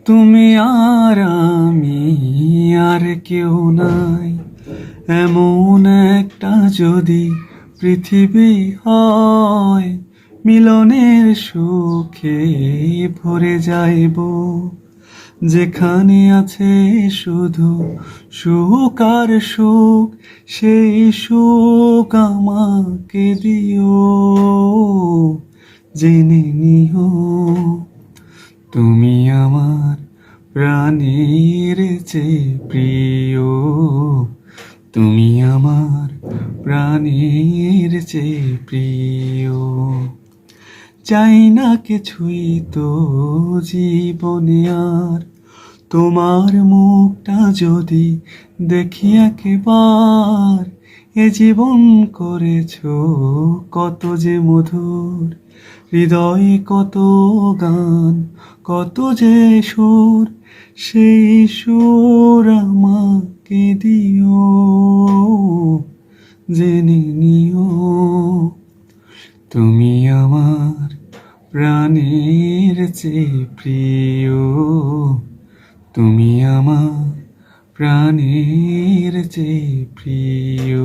তুমি আর আমি আর কেউ নাই, এমন একটা যদি পৃথিবী হয়, মিলনের সুখে ভরে যাইব। যেখানে আছে শুধু সুখ আর সুখ, সেই সুখ আমাকে দিও, জেনে নিও তুমি আমার প্রাণের চেয়ে প্রিয়। তুমি আমার প্রাণের চেয়ে প্রিয়। চাই না কিছুই তো জীবনে আর, তোমার মুখটা যদি দেখি একবার। এ জীবন করেছো কত যে মধুর, হৃদয়ে কত গান, কত যে সুর, সেই সুর আমাকে দিও, জেনে নিও তুমি আমার প্রাণের চেয়ে প্রিয়। তুমি আমার প্রাণের চেয়ে প্রিয়।